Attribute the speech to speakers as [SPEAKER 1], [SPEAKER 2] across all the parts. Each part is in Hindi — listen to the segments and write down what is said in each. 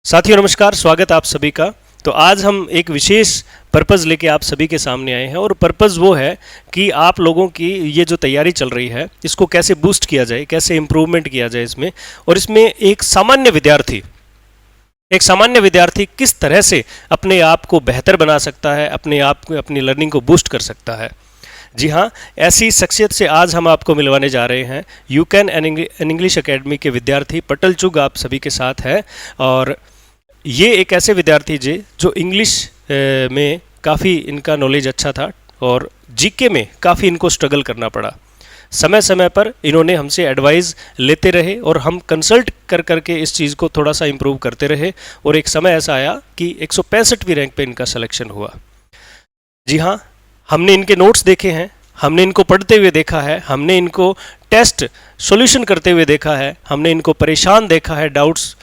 [SPEAKER 1] साथियों नमस्कार, स्वागत आप सभी का। तो आज हम एक विशेष पर्पज़ लेके आप सभी के सामने आए हैं और पर्पज़ वो है कि आप लोगों की ये जो तैयारी चल रही है इसको कैसे बूस्ट किया जाए, कैसे इम्प्रूवमेंट किया जाए इसमें। और इसमें एक सामान्य विद्यार्थी किस तरह से अपने आप को बेहतर बना सकता है, अपने आप को, अपनी लर्निंग को बूस्ट कर सकता है। जी हाँ, ऐसी शख्सियत से आज हम आपको मिलवाने जा रहे हैं। You can an English academy के विद्यार्थी पटल चुग आप सभी के साथ है। और ये एक ऐसे विद्यार्थी जो इंग्लिश में काफ़ी इनका नॉलेज अच्छा था और जीके में काफ़ी इनको स्ट्रगल करना पड़ा। समय समय पर इन्होंने हमसे एडवाइस लेते रहे और हम कंसल्ट कर करके इस चीज़ को थोड़ा सा इम्प्रूव करते रहे और एक समय ऐसा आया कि 165वीं रैंक पे इनका सिलेक्शन हुआ। जी हाँ, हमने इनके नोट्स देखे हैं, हमने इनको पढ़ते हुए देखा है, हमने इनको टेस्ट सॉल्यूशन करते हुए देखा है, हमने इनको परेशान देखा है डाउट्स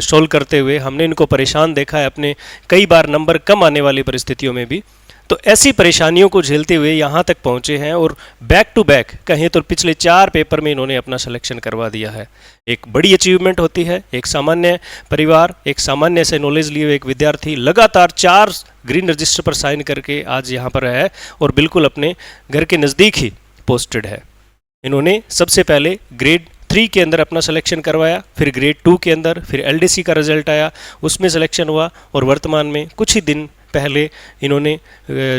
[SPEAKER 1] सोल्व करते हुए, हमने इनको परेशान देखा है अपने कई बार नंबर कम आने वाली परिस्थितियों में भी। तो ऐसी परेशानियों को झेलते हुए यहाँ तक पहुँचे हैं और बैक टू बैक कहें तो पिछले 4 पेपर में इन्होंने अपना सिलेक्शन करवा दिया है। एक बड़ी अचीवमेंट होती है। एक सामान्य परिवार, एक सामान्य से नॉलेज लिए हुए एक विद्यार्थी लगातार 4 ग्रीन रजिस्टर पर साइन करके आज यहाँ पर है और बिल्कुल अपने घर के नज़दीक ही पोस्टेड है। इन्होंने सबसे पहले ग्रेड 3 के अंदर अपना सिलेक्शन करवाया, फिर ग्रेड 2 के अंदर, फिर एलडीसी का रिजल्ट आया, उसमें सिलेक्शन हुआ और वर्तमान में कुछ ही दिन पहले इन्होंने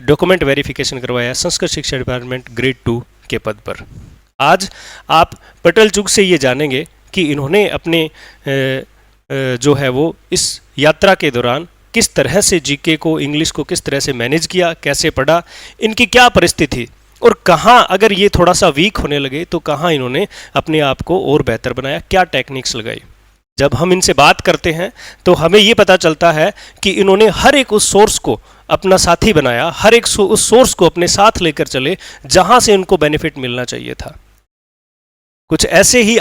[SPEAKER 1] डॉक्यूमेंट वेरिफिकेशन करवाया संस्कृत शिक्षा डिपार्टमेंट ग्रेड 2 के पद पर। आज आप पटल चुग से ये जानेंगे कि इन्होंने अपने जो है वो इस यात्रा के दौरान किस तरह से जीके को, इंग्लिश को किस तरह से मैनेज किया, कैसे पढ़ा, इनकी क्या परिस्थिति और कहाँ अगर ये थोड़ा सा वीक होने लगे तो कहाँ इन्होंने अपने आप को और बेहतर बनाया, क्या टेक्निक्स लगाई। जब हम इनसे बात करते हैं तो हमें ये पता चलता है कि इन्होंने हर एक उस सोर्स को अपना साथी बनाया, हर एक उस सोर्स को अपने साथ लेकर चले जहाँ से उनको बेनिफिट मिलना चाहिए था। कुछ ऐसे ही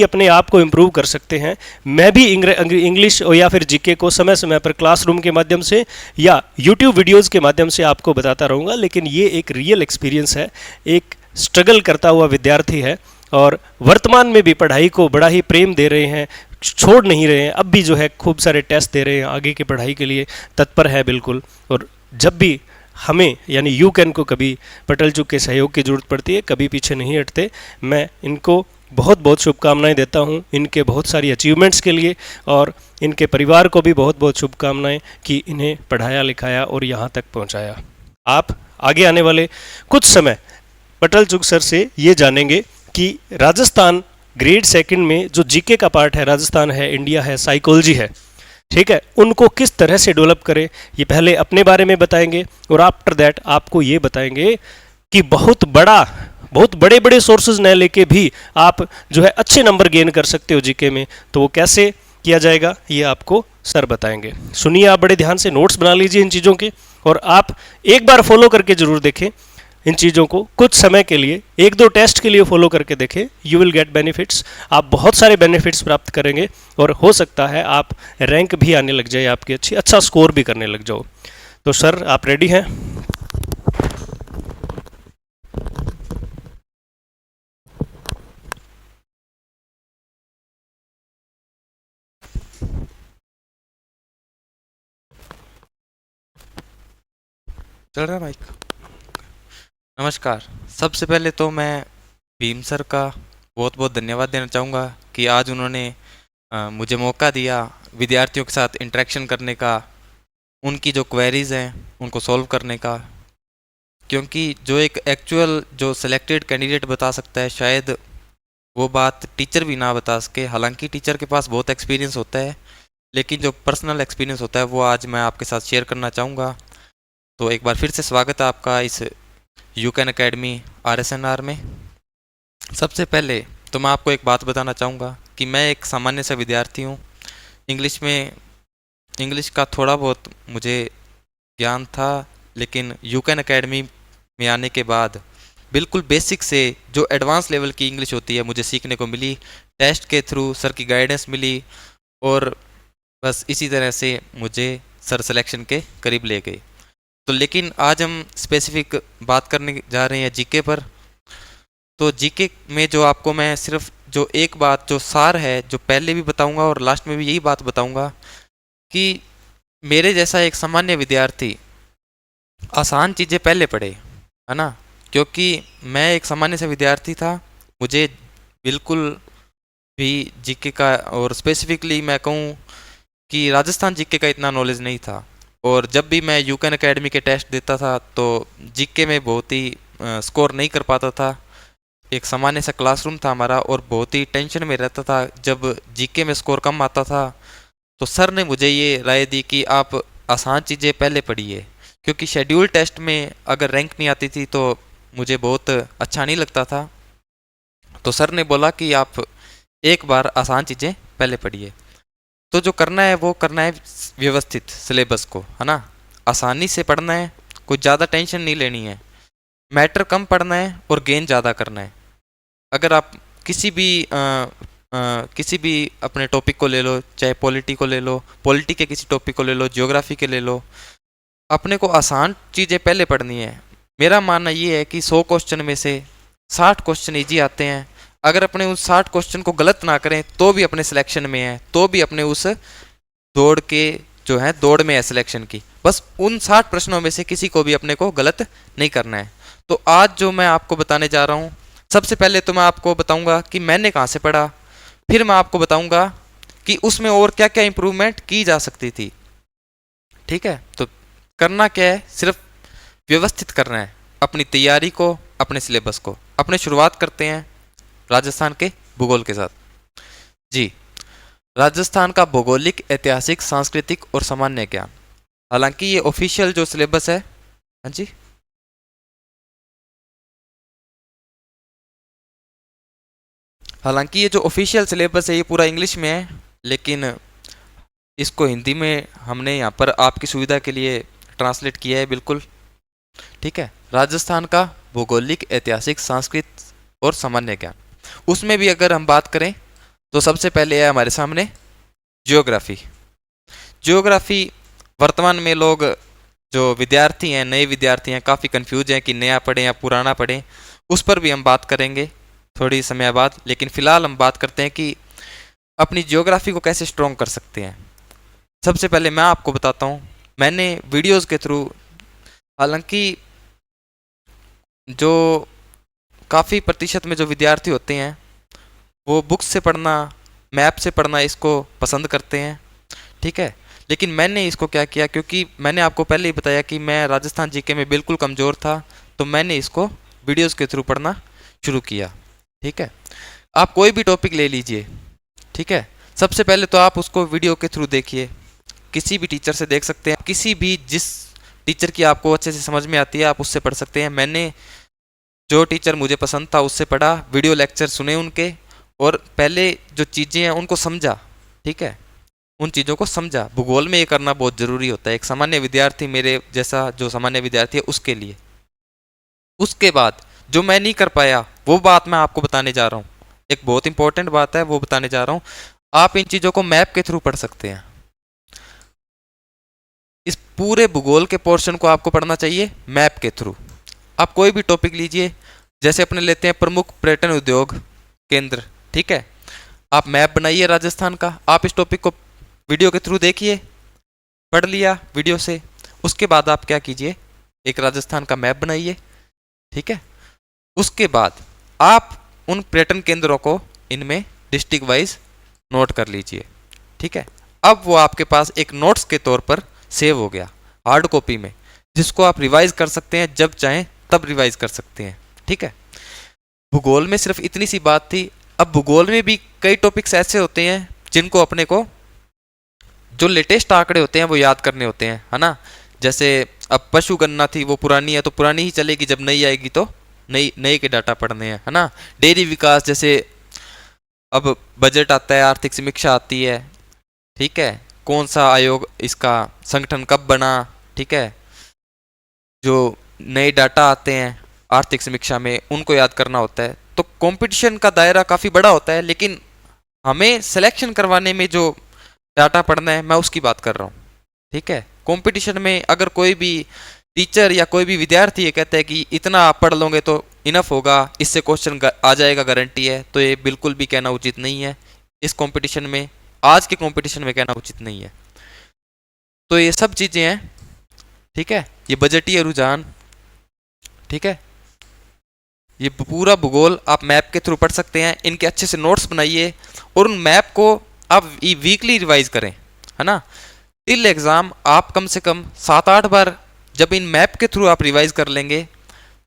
[SPEAKER 1] अपने आप को इम्प्रूव कर सकते हैं। मैं भी इंग्लिश या फिर जीके को समय समय पर क्लासरूम के माध्यम से या यूट्यूब वीडियोज़ के माध्यम से आपको बताता रहूँगा, लेकिन ये एक रियल एक्सपीरियंस है। एक स्ट्रगल करता हुआ विद्यार्थी है और वर्तमान में भी पढ़ाई को बड़ा ही प्रेम दे रहे हैं, छोड़ नहीं रहे हैं। अब भी जो है खूब सारे टेस्ट दे रहे हैं, आगे की पढ़ाई के लिए तत्पर है बिल्कुल। और जब भी हमें यानी यू कैन को कभी पटल चुग के सहयोग की ज़रूरत पड़ती है, कभी पीछे नहीं हटते। मैं इनको बहुत बहुत शुभकामनाएं देता हूं इनके बहुत सारी अचीवमेंट्स के लिए और इनके परिवार को भी बहुत बहुत शुभकामनाएं कि इन्हें पढ़ाया लिखाया और यहाँ तक पहुँचाया। आप आगे आने वाले कुछ समय पटल चुग सर से ये जानेंगे कि राजस्थान ग्रेड 2 में जो जीके का पार्ट है, राजस्थान है, इंडिया है, साइकोलॉजी है, ठीक है, उनको किस तरह से डेवलप करें ये पहले अपने बारे में बताएंगे और आफ्टर दैट आपको ये बताएंगे कि बहुत बड़े बड़े सोर्सेज न लेके भी आप जो है अच्छे नंबर गेन कर सकते हो जीके में। तो वो कैसे किया जाएगा ये आपको सर बताएंगे। सुनिए आप बड़े ध्यान से, नोट्स बना लीजिए इन चीज़ों के और आप एक बार फॉलो करके ज़रूर देखें इन चीज़ों को। कुछ समय के लिए 1-2 टेस्ट के लिए फॉलो करके देखें, यू विल गेट बेनिफिट्स। आप बहुत सारे बेनिफिट्स प्राप्त करेंगे और हो सकता है आप रैंक भी आने लग जाए आपकी, अच्छा स्कोर भी करने लग जाओ। तो सर आप रेडी हैं?
[SPEAKER 2] चल रहा है माइक? नमस्कार। सबसे पहले तो मैं भीम सर का बहुत बहुत धन्यवाद देना चाहूँगा कि आज उन्होंने मुझे मौका दिया विद्यार्थियों के साथ इंटरेक्शन करने का, उनकी जो क्वेरीज़ हैं उनको सॉल्व करने का। क्योंकि जो एक एक्चुअल जो सिलेक्टेड कैंडिडेट बता सकता है, शायद वो बात टीचर भी ना बता सके। हालांकि टीचर के पास बहुत एक्सपीरियंस होता है, लेकिन जो पर्सनल एक्सपीरियंस होता है वो आज मैं आपके साथ शेयर करना चाहूँगा। तो एक बार फिर से स्वागत है आपका इस यू कैन अकेडमी RSNR में। सबसे पहले तो मैं आपको एक बात बताना चाहूँगा कि मैं एक सामान्य सा विद्यार्थी हूँ। इंग्लिश का थोड़ा बहुत मुझे ज्ञान था, लेकिन यू कैन अकेडमी में आने के बाद बिल्कुल बेसिक से जो एडवांस लेवल की इंग्लिश होती है मुझे सीखने को मिली। टेस्ट के थ्रू सर की गाइडेंस मिली और बस इसी तरह से मुझे सर सिलेक्शन के करीब ले गए। तो लेकिन आज हम स्पेसिफिक बात करने जा रहे हैं जीके पर। तो जीके में जो आपको मैं सिर्फ जो एक बात जो सार है, जो पहले भी बताऊंगा और लास्ट में भी यही बात बताऊंगा कि मेरे जैसा एक सामान्य विद्यार्थी आसान चीज़ें पहले पढ़े, है ना। क्योंकि मैं एक सामान्य सा विद्यार्थी था, मुझे बिल्कुल भी जीके का, और स्पेसिफिकली मैं कहूँ कि राजस्थान जीके का इतना नॉलेज नहीं था। और जब भी मैं यूकेन एकेडमी के टेस्ट देता था तो जीके में बहुत ही स्कोर नहीं कर पाता था। एक सामान्य सा क्लासरूम था हमारा और बहुत ही टेंशन में रहता था जब जीके में स्कोर कम आता था। तो सर ने मुझे ये राय दी कि आप आसान चीज़ें पहले पढ़िए, क्योंकि शेड्यूल टेस्ट में अगर रैंक नहीं आती थी तो मुझे बहुत अच्छा नहीं लगता था। तो सर ने बोला कि आप एक बार आसान चीज़ें पहले पढ़िए। तो जो करना है वो करना है व्यवस्थित सिलेबस को, है ना। आसानी से पढ़ना है, कोई ज़्यादा टेंशन नहीं लेनी है, मैटर कम पढ़ना है और गेन ज़्यादा करना है। अगर आप किसी भी अपने टॉपिक को ले लो, चाहे पॉलिटी को ले लो, पॉलिटी के किसी टॉपिक को ले लो, ज्योग्राफी के ले लो, अपने को आसान चीज़ें पहले पढ़नी है। मेरा मानना ये है कि 100 क्वेश्चन में से 60 क्वेश्चन इजी आते हैं। अगर अपने उस 60 क्वेश्चन को गलत ना करें तो भी अपने सिलेक्शन में है, तो भी अपने उस दौड़ के जो है दौड़ में है सिलेक्शन की। बस उन 60 प्रश्नों में से किसी को भी अपने को गलत नहीं करना है। तो आज जो मैं आपको बताने जा रहा हूँ, सबसे पहले तो मैं आपको बताऊंगा कि मैंने कहाँ से पढ़ा, फिर मैं आपको बताऊंगा कि उसमें और क्या क्या इंप्रूवमेंट की जा सकती थी। ठीक है, तो करना क्या है, सिर्फ व्यवस्थित करना है अपनी तैयारी को, अपने सिलेबस को। अपने शुरुआत करते हैं राजस्थान के भूगोल के साथ। जी, राजस्थान का भौगोलिक, ऐतिहासिक, सांस्कृतिक और सामान्य ज्ञान। हालांकि ये ऑफिशियल जो सिलेबस है, हाँ जी, हालांकि ये जो ऑफिशियल सिलेबस है ये पूरा इंग्लिश में है, लेकिन इसको हिंदी में हमने यहाँ पर आपकी सुविधा के लिए ट्रांसलेट किया है, बिल्कुल ठीक है। राजस्थान का भौगोलिक, ऐतिहासिक, सांस्कृतिक और सामान्य ज्ञान, उसमें भी अगर हम बात करें तो सबसे पहले है हमारे सामने ज्योग्राफी। ज्योग्राफी वर्तमान में लोग जो विद्यार्थी हैं, नए विद्यार्थी हैं, काफ़ी कंफ्यूज हैं कि नया पढ़ें या पुराना पढ़ें। उस पर भी हम बात करेंगे थोड़ी समय बाद, लेकिन फ़िलहाल हम बात करते हैं कि अपनी ज्योग्राफी को कैसे स्ट्रॉन्ग कर सकते हैं। सबसे पहले मैं आपको बताता हूँ, मैंने वीडियोज़ के थ्रू, हालांकि जो काफ़ी प्रतिशत में जो विद्यार्थी होते हैं वो बुक्स से पढ़ना, मैप से पढ़ना इसको पसंद करते हैं, ठीक है। लेकिन मैंने इसको क्या किया, क्योंकि मैंने आपको पहले ही बताया कि मैं राजस्थान जीके में बिल्कुल कमज़ोर था, तो मैंने इसको वीडियोज़ के थ्रू पढ़ना शुरू किया, ठीक है। आप कोई भी टॉपिक ले लीजिए, ठीक है, सबसे पहले तो आप उसको वीडियो के थ्रू देखिए, किसी भी टीचर से देख सकते हैं, किसी भी जिस टीचर की आपको अच्छे से समझ में आती है आप उससे पढ़ सकते हैं। मैंने जो टीचर मुझे पसंद था उससे पढ़ा, वीडियो लेक्चर सुने उनके, और पहले जो चीज़ें हैं उनको समझा, ठीक है, उन चीज़ों को समझा। भूगोल में ये करना बहुत ज़रूरी होता है एक सामान्य विद्यार्थी, मेरे जैसा जो सामान्य विद्यार्थी है उसके लिए। उसके बाद जो मैं नहीं कर पाया वो बात मैं आपको बताने जा रहा हूँ, एक बहुत इंपॉर्टेंट बात है वो बताने जा रहा हूँ। आप इन चीज़ों को मैप के थ्रू पढ़ सकते हैं। इस पूरे भूगोल के पोर्शन को आपको पढ़ना चाहिए मैप के थ्रू। आप कोई भी टॉपिक लीजिए, जैसे अपने लेते हैं प्रमुख पर्यटन उद्योग केंद्र, ठीक है, आप मैप बनाइए राजस्थान का, आप इस टॉपिक को वीडियो के थ्रू देखिए, पढ़ लिया वीडियो से, उसके बाद आप क्या कीजिए, एक राजस्थान का मैप बनाइए, ठीक है। उसके बाद आप उन पर्यटन केंद्रों को इनमें डिस्ट्रिक्ट वाइज नोट कर लीजिए, ठीक है। अब वो आपके पास एक नोट्स के तौर पर सेव हो गया हार्ड कॉपी में, जिसको आप रिवाइज कर सकते हैं, जब चाहें तब रिवाइज कर सकते हैं, ठीक है। भूगोल में सिर्फ इतनी सी बात थी। अब भूगोल में भी कई टॉपिक्स ऐसे होते हैं जिनको अपने को जो लेटेस्ट आंकड़े होते हैं वो याद करने होते हैं, है ना। जैसे अब पशु गणना थी, वो पुरानी है तो पुरानी ही चलेगी, जब नई आएगी तो नई नई के डाटा पढ़ने हैं, है ना। डेयरी विकास, जैसे अब बजट आता है, आर्थिक समीक्षा आती है, ठीक है, कौन सा आयोग, इसका संगठन कब बना, ठीक है, जो नए डाटा आते हैं आर्थिक समीक्षा में उनको याद करना होता है। तो कंपटीशन का दायरा काफ़ी बड़ा होता है, लेकिन हमें सिलेक्शन करवाने में जो डाटा पढ़ना है मैं उसकी बात कर रहा हूँ, ठीक है। कंपटीशन में अगर कोई भी टीचर या कोई भी विद्यार्थी ये कहता है कि इतना आप पढ़ लोगे तो इनफ होगा, इससे क्वेश्चन आ जाएगा गारंटी है, तो ये बिल्कुल भी कहना उचित नहीं है। इस कंपटीशन में, आज के कंपटीशन में कहना उचित नहीं है। तो ये सब चीज़ें हैं, ठीक है। ये बजटीय रुझान, ठीक है, ये पूरा भूगोल आप मैप के थ्रू पढ़ सकते हैं। इनके अच्छे से नोट्स बनाइए और उन मैप को आप वीकली रिवाइज करें, है ना। टिल एग्ज़ाम आप कम से कम 7-8 बार जब इन मैप के थ्रू आप रिवाइज कर लेंगे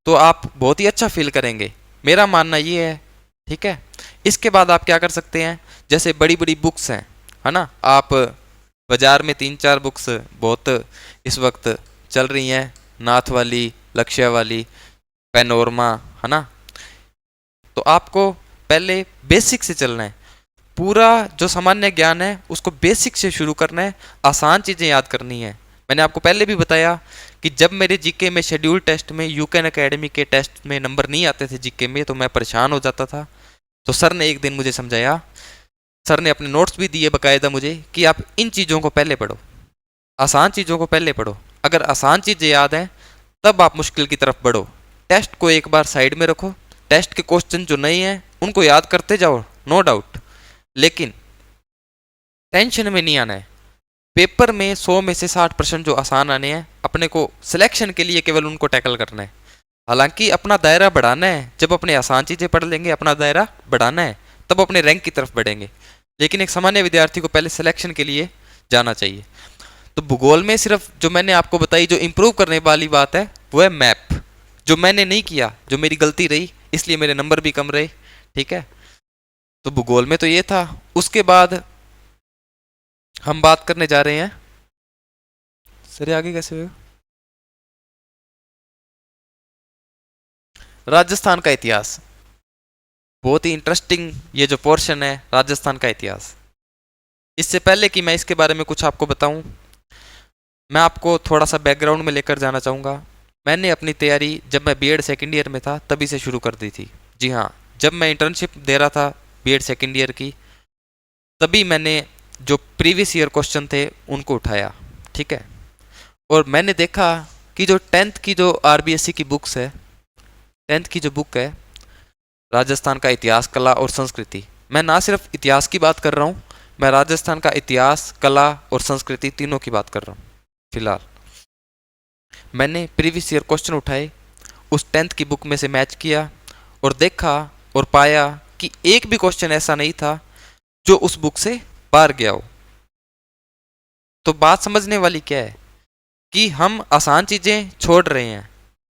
[SPEAKER 2] तो आप बहुत ही अच्छा फील करेंगे, मेरा मानना ये है, ठीक है। इसके बाद आप क्या कर सकते हैं, जैसे बड़ी बड़ी बुक्स हैं, है ना, आप बाजार में 3-4 बुक्स बहुत इस वक्त चल रही हैं, नाथ वाली, लक्ष्य वाली, पैनोरमा, है ना। तो आपको पहले बेसिक से चलना है, पूरा जो सामान्य ज्ञान है उसको बेसिक से शुरू करना है, आसान चीज़ें याद करनी है। मैंने आपको पहले भी बताया कि जब मेरे जीके में शेड्यूल टेस्ट में यूकेन एकेडमी के टेस्ट में नंबर नहीं आते थे जीके में, तो मैं परेशान हो जाता था। तो सर ने एक दिन मुझे समझाया, सर ने अपने नोट्स भी दिए बाकायदा मुझे कि आप इन चीज़ों को पहले पढ़ो, आसान चीज़ों को पहले पढ़ो, अगर आसान चीज़ें याद हैं तब आप मुश्किल की तरफ बढ़ो। टेस्ट को एक बार साइड में रखो, टेस्ट के क्वेश्चन जो नहीं हैं उनको याद करते जाओ, नो डाउट, लेकिन टेंशन में नहीं आना है। पेपर में 100 में से 60 प्रश्न जो आसान आने हैं, अपने को सिलेक्शन के लिए केवल उनको टैकल करना है। हालांकि अपना दायरा बढ़ाना है, जब अपने आसान चीज़ें पढ़ लेंगे, अपना दायरा बढ़ाना है, तब अपने रैंक की तरफ बढ़ेंगे। लेकिन एक सामान्य विद्यार्थी को पहले सिलेक्शन के लिए जाना चाहिए। तो भूगोल में सिर्फ जो मैंने आपको बताई जो इम्प्रूव करने वाली बात है वो है मैप, जो मैंने नहीं किया, जो मेरी गलती रही, इसलिए मेरे नंबर भी कम रहे, ठीक है। तो भूगोल में तो ये था। उसके बाद हम बात करने जा रहे हैं, सर आगे कैसे होगा, राजस्थान का इतिहास। बहुत ही इंटरेस्टिंग ये जो पोर्शन है राजस्थान का इतिहास। इससे पहले कि मैं इसके बारे में कुछ आपको बताऊं, मैं आपको थोड़ा सा बैकग्राउंड में लेकर जाना चाहूँगा। मैंने अपनी तैयारी जब मैं बीएड सेकेंड ईयर में था तभी से शुरू कर दी थी। जी हाँ, जब मैं इंटर्नशिप दे रहा था बीएड सेकेंड ईयर की, तभी मैंने जो प्रीवियस ईयर क्वेश्चन थे उनको उठाया, ठीक है। और मैंने देखा कि जो 10th की जो आरबीएससी की बुक्स है, 10th की जो बुक है राजस्थान का इतिहास, कला और संस्कृति, मैं ना सिर्फ इतिहास की बात कर रहा हूँ, मैं राजस्थान का इतिहास, कला और संस्कृति तीनों की बात कर रहा हूँ। फिलहाल मैंने प्रीवियस ईयर क्वेश्चन उठाए, उस 10th की बुक में से मैच किया और देखा और पाया कि एक भी क्वेश्चन ऐसा नहीं था जो उस बुक से बाहर गया हो। तो बात समझने वाली क्या है कि हम आसान चीज़ें छोड़ रहे हैं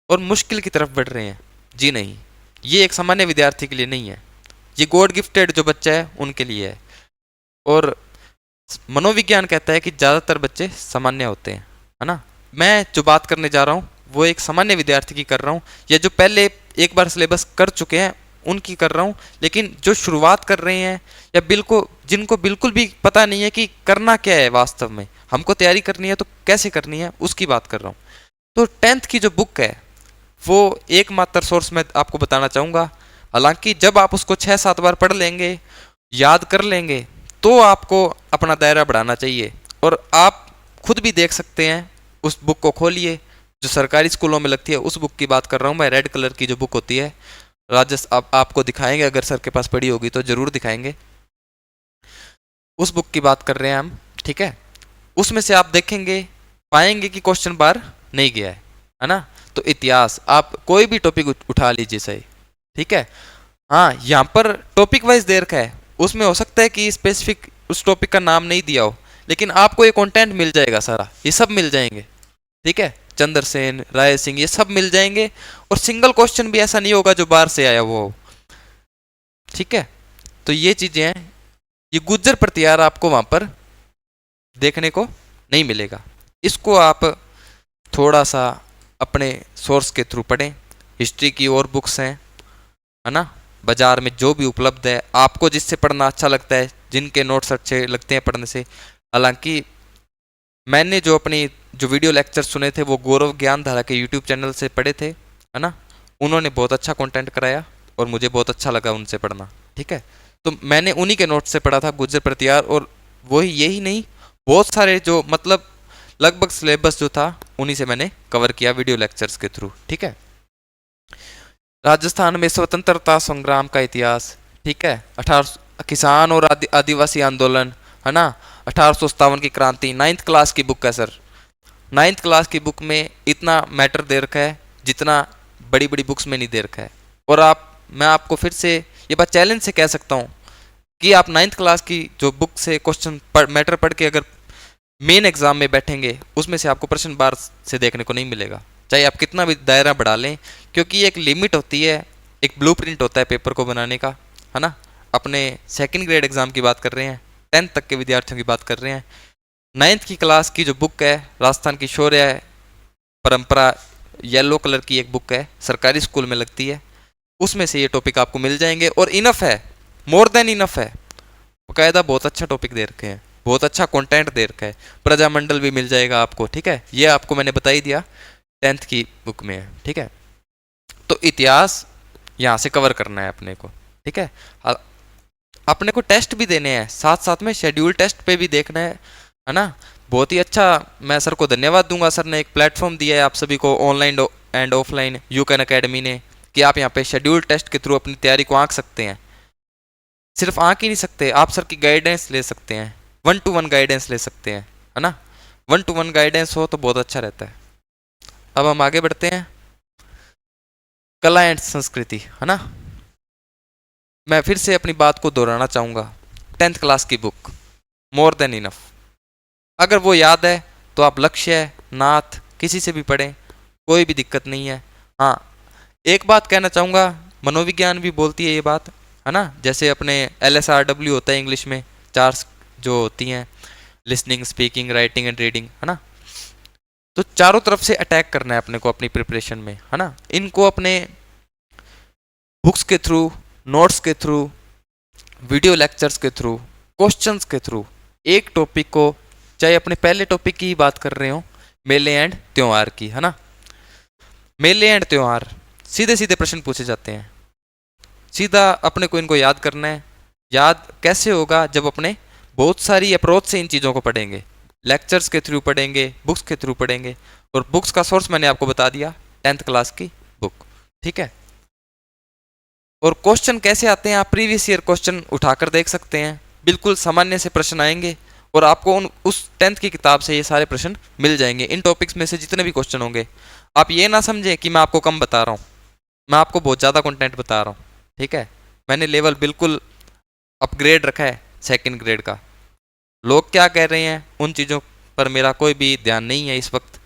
[SPEAKER 2] और मुश्किल की तरफ बढ़ रहे हैं। जी नहीं, ये एक सामान्य विद्यार्थी के लिए नहीं है, ये गॉड गिफ्टेड जो बच्चा है उनके लिए है। और मनोविज्ञान कहता है कि ज़्यादातर बच्चे सामान्य होते हैं, है ना। मैं जो बात करने जा रहा हूँ वो एक सामान्य विद्यार्थी की कर रहा हूँ, या जो पहले एक बार सिलेबस कर चुके हैं उनकी कर रहा हूँ। लेकिन जो शुरुआत कर रहे हैं या बिल्कुल जिनको बिल्कुल भी पता नहीं है कि करना क्या है वास्तव में, हमको तैयारी करनी है तो कैसे करनी है, उसकी बात कर रहा हूँ। तो 10th की जो बुक है वो एकमात्र सोर्स मैं आपको बताना चाहूँगा। हालांकि जब आप उसको 6-7 बार पढ़ लेंगे, याद कर लेंगे, तो आपको अपना दायरा बढ़ाना चाहिए। और आप खुद भी देख सकते हैं, उस बुक को खोलिए, जो सरकारी स्कूलों में लगती है उस बुक की बात कर रहा हूँ मैं, रेड कलर की जो बुक होती है। आपको दिखाएंगे, अगर सर के पास पड़ी होगी तो ज़रूर दिखाएंगे। उस बुक की बात कर रहे हैं हम, ठीक है। उसमें से आप देखेंगे, पाएंगे कि क्वेश्चन बार नहीं गया है ना। तो इतिहास आप कोई भी टॉपिक उठा लीजिए, सही, ठीक है। हाँ, यहाँ पर टॉपिक वाइज दे रखा है, उसमें हो सकता है कि स्पेसिफिक उस टॉपिक का नाम नहीं दिया हो, लेकिन आपको ये कंटेंट मिल जाएगा सारा, ये सब मिल जाएंगे, ठीक है। चंद्रसेन, राय सिंह, ये सब मिल जाएंगे। और सिंगल क्वेश्चन भी ऐसा नहीं होगा जो बाहर से आया वो, ठीक है। तो ये चीजें हैं, ये गुज्जर प्रतिहार आपको वहां पर देखने को नहीं मिलेगा। इसको आप थोड़ा सा अपने सोर्स के थ्रू पढ़ें। हिस्ट्री की और बुक्स हैं, है ना, बाजार में जो भी उपलब्ध है, आपको जिससे पढ़ना अच्छा लगता है, जिनके नोट्स अच्छे लगते हैं पढ़ने से। हालांकि मैंने जो वीडियो लेक्चर सुने थे वो गौरव ज्ञान धारा के यूट्यूब चैनल से पढ़े थे, है ना। उन्होंने बहुत अच्छा कंटेंट कराया और मुझे बहुत अच्छा लगा उनसे पढ़ना, ठीक है। तो मैंने उन्हीं के नोट्स से पढ़ा था गुज्जर प्रतिहार, और वही यही नहीं, बहुत सारे जो मतलब लगभग सिलेबस जो था उन्हीं से मैंने कवर किया वीडियो लेक्चर्स के थ्रू, ठीक है। राजस्थान में स्वतंत्रता संग्राम का इतिहास, ठीक है, 18 किसान और आदिवासी आंदोलन, है ना, 1857 की क्रांति 9th क्लास की बुक है सर। 9th क्लास की बुक में इतना मैटर दे रखा है जितना बड़ी बड़ी बुक्स में नहीं दे रखा है। और मैं आपको फिर से ये बात चैलेंज से कह सकता हूँ कि आप 9th क्लास की जो बुक से क्वेश्चन मैटर पढ़ के अगर मेन एग्जाम में बैठेंगे उसमें से आपको प्रश्न बार से देखने को नहीं मिलेगा, चाहे आप कितना भी दायरा बढ़ा लें, क्योंकि एक लिमिट होती है, एक ब्लूप्रिंट होता है पेपर को बनाने का, है ना। अपने 2nd ग्रेड एग्जाम की बात कर रहे हैं, 10th तक के विद्यार्थियों की बात कर रहे हैं। 9th की क्लास की जो बुक है राजस्थान की शौर्य परंपरा, येलो कलर की एक बुक है, सरकारी स्कूल में लगती है, उसमें से ये टॉपिक आपको मिल जाएंगे और इनफ है, मोर देन इनफ है। बाकायदा बहुत अच्छा टॉपिक दे रखे हैं, बहुत अच्छा कंटेंट दे रखा है, प्रजामंडल भी मिल जाएगा आपको, ठीक है। ये आपको मैंने बता ही दिया 10th की बुक में है, ठीक है। तो इतिहास यहाँ से कवर करना है अपने को, ठीक है। अपने को टेस्ट भी देने हैं, साथ साथ में शेड्यूल टेस्ट पे भी देखना है ना। बहुत ही अच्छा, मैं सर को धन्यवाद दूंगा, सर ने एक प्लेटफॉर्म दिया है आप सभी को ऑनलाइन एंड ऑफलाइन, यूकैन अकेडमी ने, कि आप यहाँ पे शेड्यूल टेस्ट के थ्रू अपनी तैयारी को आंक सकते हैं। सिर्फ आंक ही नहीं सकते, आप सर की गाइडेंस ले सकते हैं, 1-to-1 गाइडेंस ले सकते हैं, है ना। 1-to-1 गाइडेंस हो तो बहुत अच्छा रहता है। अब हम आगे बढ़ते हैं, कला एंड संस्कृति, है ना। मैं फिर से अपनी बात को दोहराना चाहूँगा, 10th क्लास की बुक मोर देन इनफ। अगर वो याद है तो आप लक्ष्य, नाथ किसी से भी पढ़ें, कोई भी दिक्कत नहीं है। हाँ, एक बात कहना चाहूँगा, मनोविज्ञान भी बोलती है ये बात, है ना। जैसे अपने LSRW होता है इंग्लिश में, 4 जो होती हैं, listening, speaking, writing and reading, है ना। तो चारों तरफ से अटैक करना है अपने को अपनी प्रिपरेशन में, है ना। इनको अपने बुक्स के थ्रू, नोट्स के थ्रू, वीडियो लेक्चर्स के थ्रू, क्वेश्चंस के थ्रू, एक टॉपिक को, चाहे अपने पहले टॉपिक की बात कर रहे हो, मेले एंड त्योहार की, है ना। मेले एंड त्योहार सीधे सीधे प्रश्न पूछे जाते हैं, सीधा अपने को इनको याद करना है। याद कैसे होगा? जब अपने बहुत सारी अप्रोच से इन चीज़ों को पढ़ेंगे, लेक्चर्स के थ्रू पढ़ेंगे, बुक्स के थ्रू पढ़ेंगे। और बुक्स का सोर्स मैंने आपको बता दिया, 10th क्लास की बुक, ठीक है। और क्वेश्चन कैसे आते हैं, आप प्रीवियस ईयर क्वेश्चन उठाकर देख सकते हैं, बिल्कुल सामान्य से प्रश्न आएंगे और आपको उस 10th की किताब से ये सारे प्रश्न मिल जाएंगे। इन टॉपिक्स में से जितने भी क्वेश्चन होंगे, आप ये ना समझें कि मैं आपको कम बता रहा हूँ, मैं आपको बहुत ज़्यादा कंटेंट बता रहा हूँ, ठीक है। मैंने लेवल बिल्कुल अपग्रेड रखा है 2nd ग्रेड का। लोग क्या कह रहे हैं उन चीज़ों पर मेरा कोई भी ध्यान नहीं है इस वक्त।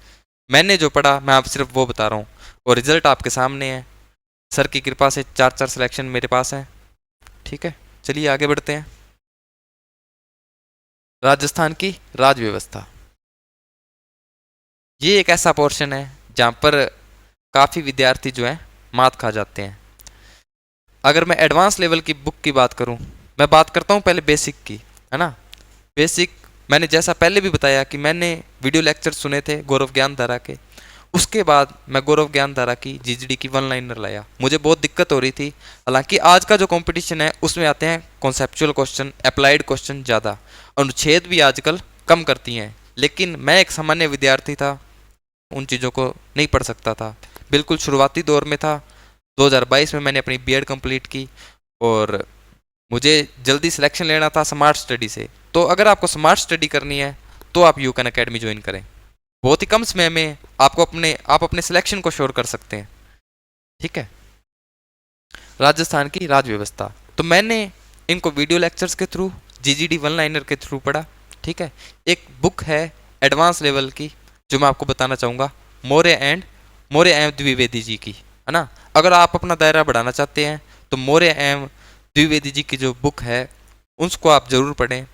[SPEAKER 2] मैंने जो पढ़ा मैं आप सिर्फ वो बता रहा हूँ, और रिजल्ट आपके सामने है, सर की कृपा से 4 सिलेक्शन मेरे पास है, ठीक है। चलिए आगे बढ़ते हैं। राजस्थान की राज व्यवस्था, ये एक ऐसा पोर्शन है जहाँ पर काफ़ी विद्यार्थी जो हैं मात खा जाते हैं। अगर मैं एडवांस लेवल की बुक की बात करूं, मैं बात करता हूं पहले बेसिक की, है ना। बेसिक मैंने जैसा पहले भी बताया कि मैंने वीडियो लेक्चर सुने थे गौरव ज्ञानधारा के, उसके बाद मैं गौरव ज्ञानधारा की GGD की 1 लाइनर लाया। मुझे बहुत दिक्कत हो रही थी, हालांकि आज का जो कंपटीशन है उसमें आते हैं कॉन्सेप्चुअल क्वेश्चन, अप्लाइड क्वेश्चन ज़्यादा, अनुच्छेद भी आजकल कम करती हैं, लेकिन मैं एक सामान्य विद्यार्थी था, उन चीज़ों को नहीं पढ़ सकता था, बिल्कुल शुरुआती दौर में था। 2022 में मैंने अपनी BEd कंप्लीट की और मुझे जल्दी सिलेक्शन लेना था स्मार्ट स्टडी से। तो अगर आपको स्मार्ट स्टडी करनी है तो आप यूकैन अकेडमी ज्वाइन करें, बहुत ही कम समय में आपको आप अपने सिलेक्शन को श्योर कर सकते हैं, ठीक है। राजस्थान की राज व्यवस्था, तो मैंने इनको वीडियो लेक्चर्स के थ्रू, GGD 1 लाइनर के थ्रू पढ़ा, ठीक है। एक बुक है एडवांस लेवल की जो मैं आपको बताना चाहूँगा, मौर्य एवं द्विवेदी जी की, है ना। अगर आप अपना दायरा बढ़ाना चाहते हैं तो मौर्य एवं द्विवेदी जी की जो बुक है उसको आप ज़रूर पढ़ें,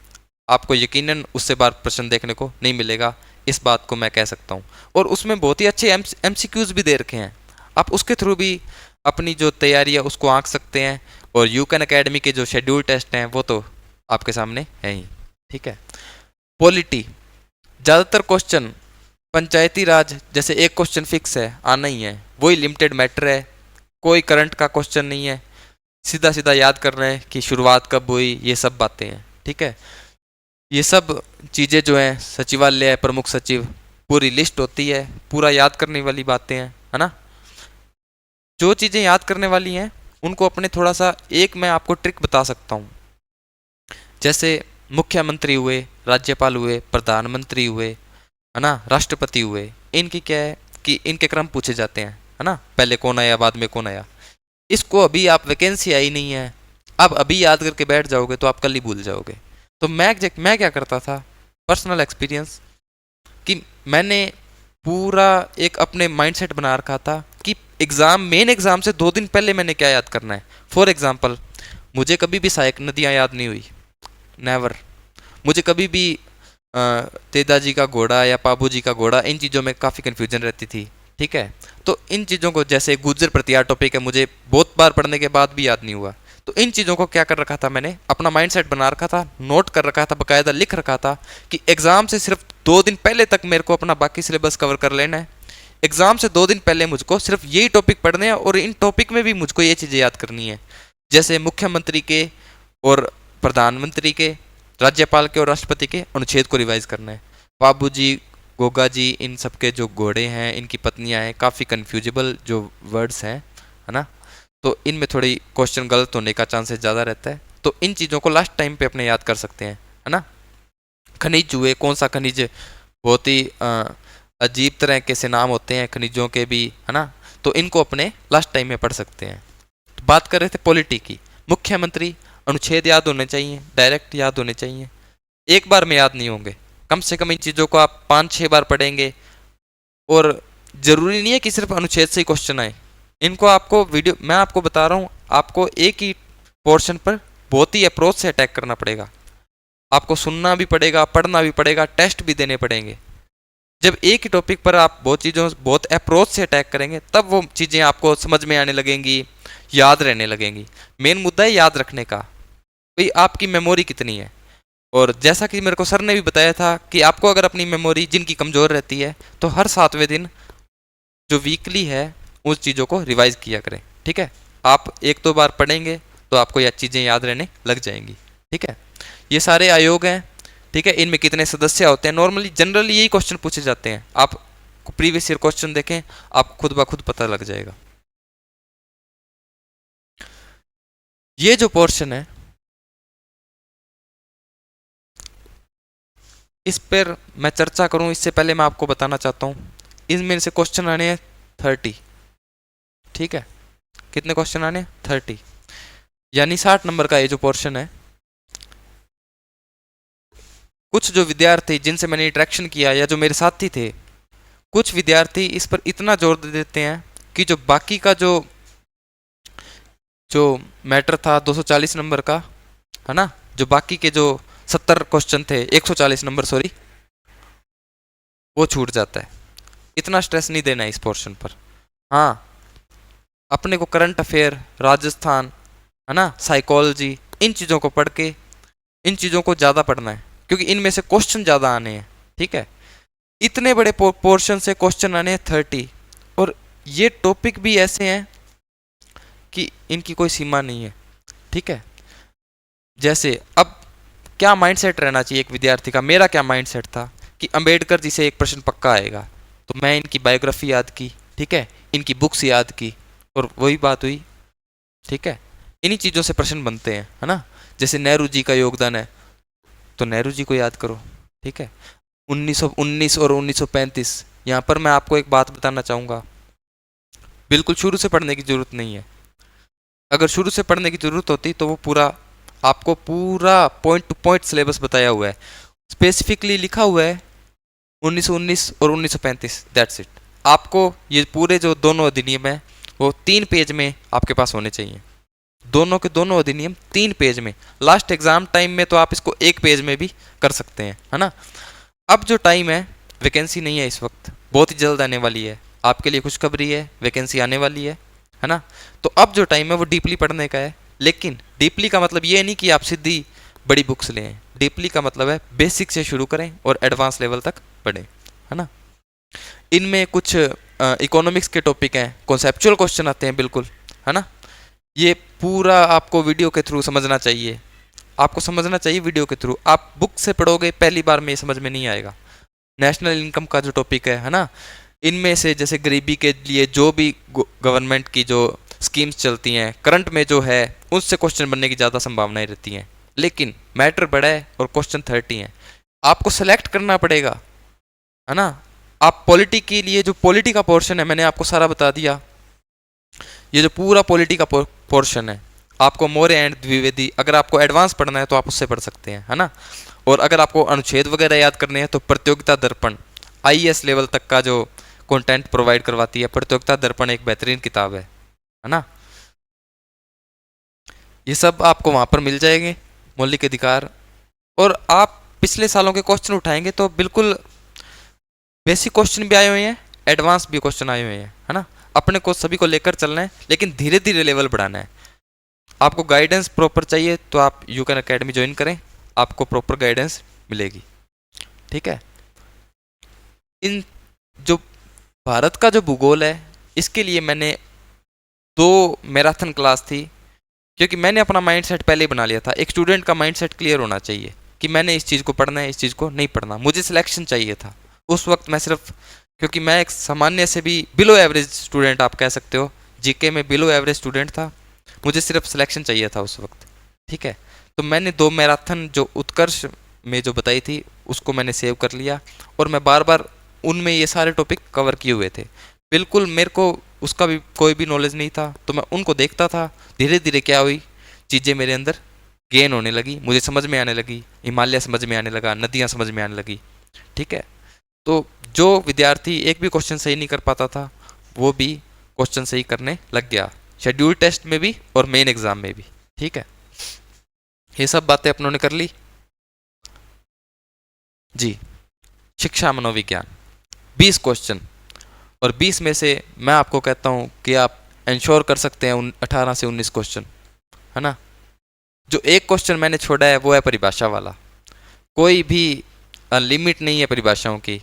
[SPEAKER 2] आपको यकीनन उससे बार प्रश्न देखने को नहीं मिलेगा, इस बात को मैं कह सकता हूँ। और उसमें बहुत ही अच्छे MCQs भी दे रखे हैं, आप उसके थ्रू भी अपनी जो तैयारी है उसको आंक सकते हैं। और यूकैन अकेडमी के जो शेड्यूल टेस्ट हैं वो तो आपके सामने है ही, ठीक है। पॉलिटी, ज़्यादातर क्वेश्चन पंचायती राज जैसे एक क्वेश्चन फिक्स है, आना ही है, वही लिमिटेड मैटर है, कोई करंट का क्वेश्चन नहीं है, सीधा सीधा याद करना है कि शुरुआत कब हुई, ये सब बातें हैं, ठीक है। ये सब चीज़ें जो हैं, सचिवालय, प्रमुख सचिव, पूरी लिस्ट होती है, पूरा याद करने वाली बातें हैं, है ना। जो चीज़ें याद करने वाली हैं उनको अपने थोड़ा सा, एक मैं आपको ट्रिक बता सकता हूँ। जैसे मुख्यमंत्री हुए, राज्यपाल हुए, प्रधानमंत्री हुए, है ना, राष्ट्रपति हुए, इनकी क्या है कि इनके क्रम पूछे जाते हैं, है ना, पहले कौन आया बाद में कौन आया। इसको अभी आप वैकेंसी आई नहीं है, अब अभी याद करके बैठ जाओगे तो आप कल ही भूल जाओगे। तो मैं क्या करता था, पर्सनल एक्सपीरियंस, कि मैंने पूरा एक अपने माइंडसेट बना रखा था कि एग्ज़ाम, मेन एग्ज़ाम से 2 दिन पहले मैंने क्या याद करना है। फॉर एग्ज़ाम्पल, मुझे कभी भी सहायक नदियाँ याद नहीं हुई, नेवर। मुझे कभी भी तेजा जी का घोड़ा या पाबू जी का घोड़ा, इन चीज़ों में काफ़ी कन्फ्यूजन रहती थी, ठीक है। तो इन चीज़ों को, जैसे गुज्जर प्रतिहार टॉपिक है, मुझे बहुत बार पढ़ने के बाद भी याद नहीं हुआ। तो इन चीज़ों को क्या कर रखा था, मैंने अपना माइंडसेट बना रखा था, नोट कर रखा था, बकायदा लिख रखा था कि एग्ज़ाम से सिर्फ 2 दिन पहले तक मेरे को अपना बाकी सिलेबस कवर कर लेना है। एग्ज़ाम से 2 दिन पहले मुझको सिर्फ यही टॉपिक पढ़ने हैं और इन टॉपिक में भी मुझको ये चीज़ें याद करनी है, जैसे मुख्यमंत्री के और प्रधानमंत्री के, राज्यपाल के और राष्ट्रपति के अनुच्छेद को रिवाइज करना है। बाबू जी, गोगा जी, इन सब के जो घोड़े हैं, इनकी पत्नियां हैं, काफ़ी कन्फ्यूजेबल जो वर्ड्स हैं, है ना, तो इनमें थोड़ी क्वेश्चन गलत होने का चांसेस ज़्यादा रहता है। तो इन चीज़ों को लास्ट टाइम पे अपने याद कर सकते हैं, है ना। खनिज हुए, कौन सा खनिज, बहुत ही अजीब तरह के से नाम होते हैं खनिजों के भी, है ना, तो इनको अपने लास्ट टाइम में पढ़ सकते हैं। तो बात कर रहे थे पॉलिटी की, मुख्यमंत्री, अनुच्छेद याद होने चाहिए, डायरेक्ट याद होने चाहिए, एक बार में याद नहीं होंगे, कम से कम इन चीज़ों को आप 5-6 बार पढ़ेंगे। और ज़रूरी नहीं है कि सिर्फ अनुच्छेद से ही क्वेश्चन आए, इनको आपको वीडियो, मैं आपको बता रहा हूँ, आपको एक ही पोर्शन पर बहुत ही अप्रोच से अटैक करना पड़ेगा। आपको सुनना भी पड़ेगा, पढ़ना भी पड़ेगा, टेस्ट भी देने पड़ेंगे। जब एक ही टॉपिक पर आप बहुत अप्रोच से अटैक करेंगे, तब वो चीज़ें आपको समझ में आने लगेंगी, याद रहने लगेंगी। मेन मुद्दा है याद रखने का, भाई आपकी मेमोरी कितनी है। और जैसा कि मेरे को सर ने भी बताया था कि आपको अगर अपनी मेमोरी जिनकी कमज़ोर रहती है, तो हर 7वें दिन जो वीकली है उस चीज़ों को रिवाइज किया करें, ठीक है। आप 1-2 बार पढ़ेंगे तो आपको यह चीज़ें याद रहने लग जाएंगी, ठीक है। ये सारे आयोग हैं, ठीक है, इनमें कितने सदस्य होते हैं, नॉर्मली जनरली यही क्वेश्चन पूछे जाते हैं। आप प्रीवियस ईयर क्वेश्चन देखें, आप खुद ब खुद पता लग जाएगा। ये जो पोर्शन है, इस पर मैं चर्चा करूं इससे पहले मैं आपको बताना चाहता हूं, इनमें से क्वेश्चन आने हैं 30, ठीक है। कितने क्वेश्चन आने हैं? 30, यानी 60 नंबर का ये जो पोर्शन है। कुछ जो विद्यार्थी जिनसे मैंने इंटरेक्शन किया या जो मेरे साथी थे, कुछ विद्यार्थी इस पर इतना जोर दे देते हैं कि जो बाकी का जो मैटर था 240 नंबर का, है ना, जो बाकी के जो 70 क्वेश्चन थे, 140 नंबर सॉरी, वो छूट जाता है। इतना स्ट्रेस नहीं देना है इस पोर्शन पर। हाँ, अपने को करंट अफेयर, राजस्थान, है ना, साइकोलॉजी, इन चीज़ों को पढ़ के, इन चीज़ों को ज़्यादा पढ़ना है क्योंकि इनमें से क्वेश्चन ज़्यादा आने हैं, ठीक है। इतने बड़े पोर्शन से क्वेश्चन आने हैं 30, और ये टॉपिक भी ऐसे हैं कि इनकी कोई सीमा नहीं है, ठीक है। जैसे अब क्या माइंडसेट रहना चाहिए एक विद्यार्थी का, मेरा क्या माइंडसेट था कि अंबेडकर जी से एक प्रश्न पक्का आएगा, तो मैं इनकी बायोग्राफी याद की, ठीक है, इनकी बुक्स याद की, और वही बात हुई, ठीक है। इन्हीं चीज़ों से प्रश्न बनते हैं, है ना। जैसे नेहरू जी का योगदान है, तो नेहरू जी को याद करो, ठीक है। 1919 और 1935, यहाँ पर मैं आपको एक बात बताना चाहूँगा, बिल्कुल शुरू से पढ़ने की जरूरत नहीं है। अगर शुरू से पढ़ने की जरूरत होती तो वो पूरा आपको पूरा पॉइंट टू पॉइंट सिलेबस बताया हुआ है, स्पेसिफिकली लिखा हुआ है 1919 और 1935, दैट्स इट। आपको ये पूरे जो दोनों अधिनियम है वो 3 पेज में आपके पास होने चाहिए, दोनों के दोनों अधिनियम 3 पेज में। लास्ट एग्जाम टाइम में तो आप इसको 1 पेज में भी कर सकते हैं, है ना। अब जो टाइम है, वैकेंसी नहीं है इस वक्त, बहुत ही जल्द आने वाली है, आपके लिए खुशखबरी है, वैकेंसी आने वाली है ना। तो अब जो टाइम है वो डीपली पढ़ने का है, लेकिन डीपली का मतलब ये नहीं कि आप सीधी बड़ी बुक्स लें, डीपली का मतलब है बेसिक से शुरू करें और एडवांस लेवल तक पढ़ें, है ना। इनमें कुछ इकोनॉमिक्स के टॉपिक हैं, कॉन्सेप्चुअल क्वेश्चन आते हैं बिल्कुल, है ना। ये पूरा आपको वीडियो के थ्रू समझना चाहिए, आपको समझना चाहिए वीडियो के थ्रू। आप बुक से पढ़ोगे पहली बार में ये समझ में नहीं आएगा। नेशनल इनकम का जो टॉपिक है ना, इनमें से जैसे गरीबी के लिए जो भी गवर्नमेंट की जो स्कीम्स चलती हैं करंट में जो है, उससे क्वेश्चन बनने की ज़्यादा संभावनाएं रहती हैं। लेकिन मैटर बड़ा है और क्वेश्चन 30 है। आपको सेलेक्ट करना पड़ेगा, है ना। आप पॉलिटी के लिए, जो पॉलिटी का पोर्शन है मैंने आपको सारा बता दिया। ये जो पूरा पॉलिटी का पोर्शन है, आपको मौर्य एंड द्विवेदी, अगर आपको एडवांस पढ़ना है तो आप उससे पढ़ सकते हैं, है ना। और अगर आपको अनुच्छेद वगैरह याद करने हैं तो प्रतियोगिता दर्पण आईएएस लेवल तक का जो कंटेंट प्रोवाइड करवाती है, प्रतियोगिता दर्पण एक बेहतरीन किताब है ना। ये सब आपको वहाँ पर मिल जाएंगे, मौलिक अधिकार। और आप पिछले सालों के क्वेश्चन उठाएंगे तो बिल्कुल बेसिक क्वेश्चन भी आए हुए हैं, एडवांस भी क्वेश्चन आए हुए हैं, है ना। अपने को सभी को लेकर चलना है, लेकिन धीरे धीरे लेवल बढ़ाना है। आपको गाइडेंस प्रॉपर चाहिए तो आप यूकैन एकेडमी ज्वाइन करें, आपको प्रॉपर गाइडेंस मिलेगी, ठीक है। इन जो भारत का जो भूगोल है, इसके लिए मैंने 2 मैराथन क्लास थी, क्योंकि मैंने अपना माइंडसेट पहले ही बना लिया था। एक स्टूडेंट का माइंडसेट क्लियर होना चाहिए कि मैंने इस चीज़ को पढ़ना है, इस चीज़ को नहीं पढ़ना। मुझे सिलेक्शन चाहिए था उस वक्त। मैं सिर्फ, क्योंकि मैं एक सामान्य से भी बिलो एवरेज स्टूडेंट आप कह सकते हो, जीके में बिलो एवरेज स्टूडेंट था, मुझे सिर्फ सिलेक्शन चाहिए था उस वक्त, ठीक है। तो मैंने 2 मैराथन जो उत्कर्ष में जो बताई थी उसको मैंने सेव कर लिया, और मैं बार बार उनमें ये सारे टॉपिक कवर किए हुए थे। बिल्कुल मेरे को उसका भी कोई भी नॉलेज नहीं था, तो मैं उनको देखता था। धीरे धीरे क्या हुई, चीज़ें मेरे अंदर गेन होने लगी, मुझे समझ में आने लगी, हिमालय समझ में आने लगा, नदियाँ समझ में आने लगी, ठीक है। तो जो विद्यार्थी एक भी क्वेश्चन सही नहीं कर पाता था, वो भी क्वेश्चन सही करने लग गया, शेड्यूल टेस्ट में भी और मेन एग्जाम में भी, ठीक है। ये सब बातें अपनों ने कर ली जी। शिक्षा मनोविज्ञान 20 क्वेश्चन, और 20 में से मैं आपको कहता हूँ कि आप इंश्योर कर सकते हैं 18 से 19 क्वेश्चन, है ना। जो एक क्वेश्चन मैंने छोड़ा है वो है परिभाषा वाला। कोई भी लिमिट नहीं है परिभाषाओं की।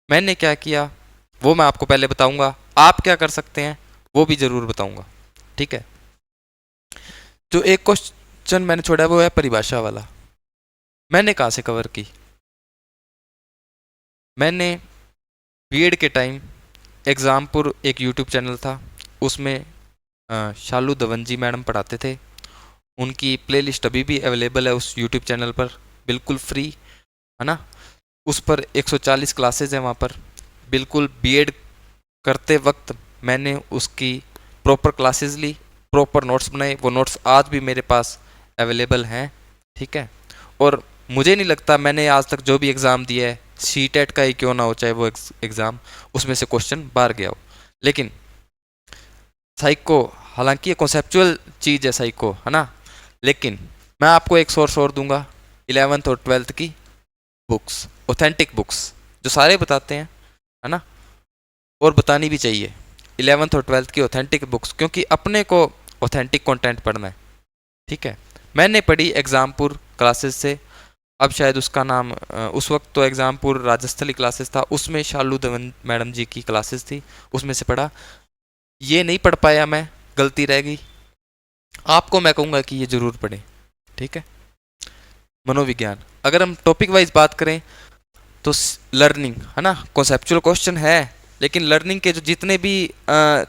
[SPEAKER 2] मैंने क्या किया वो मैं आपको पहले बताऊंगा, आप क्या कर सकते हैं वो भी जरूर बताऊंगा, ठीक है। जो एक क्वेश्चन मैंने छोड़ा है वो है परिभाषा वाला। मैंने कहाँ से कवर की, मैंने बीएड के टाइम एग्जामपुर एक यूट्यूब चैनल था, उसमें शालू धवन जी मैडम पढ़ाते थे। उनकी प्लेलिस्ट अभी भी अवेलेबल है उस यूट्यूब चैनल पर, बिल्कुल फ्री, है ना। उस पर 140 क्लासेज हैं वहाँ पर। बिल्कुल बीएड करते वक्त मैंने उसकी प्रॉपर क्लासेस ली, प्रॉपर नोट्स बनाए, वो नोट्स आज भी मेरे पास अवेलेबल हैं, ठीक है। और मुझे नहीं लगता मैंने आज तक जो भी एग्ज़ाम दिया है, सीटेट का ही क्यों ना हो, चाहे वो एग्ज़ाम, उसमें से क्वेश्चन बाहर गया हो। लेकिन साइको, हालांकि ये कॉन्सेप्चुअल चीज़ है साइको, है ना, लेकिन मैं आपको एक सोर्स और दूंगा, 11th और 12th की बुक्स, ऑथेंटिक बुक्स, जो सारे बताते हैं, है ना, और बतानी भी चाहिए। 11th और 12th की ऑथेंटिक बुक्स, क्योंकि अपने को ऑथेंटिक कंटेंट पढ़ना है, ठीक है। मैंने पढ़ी एग्जामपुर क्लासेस से, अब शायद उसका नाम उस वक्त तो एग्जामपुर राजस्थली क्लासेस था, उसमें शालू धवन मैडम जी की क्लासेस थी, उसमें से पढ़ा। ये नहीं पढ़ पाया मैं, गलती रह गई। आपको मैं कहूँगा कि ये जरूर पढ़ें, ठीक है। मनोविज्ञान, अगर हम टॉपिक वाइज बात करें तो लर्निंग, है ना, कॉन्सेप्चुअल क्वेश्चन है, लेकिन लर्निंग के जो जितने भी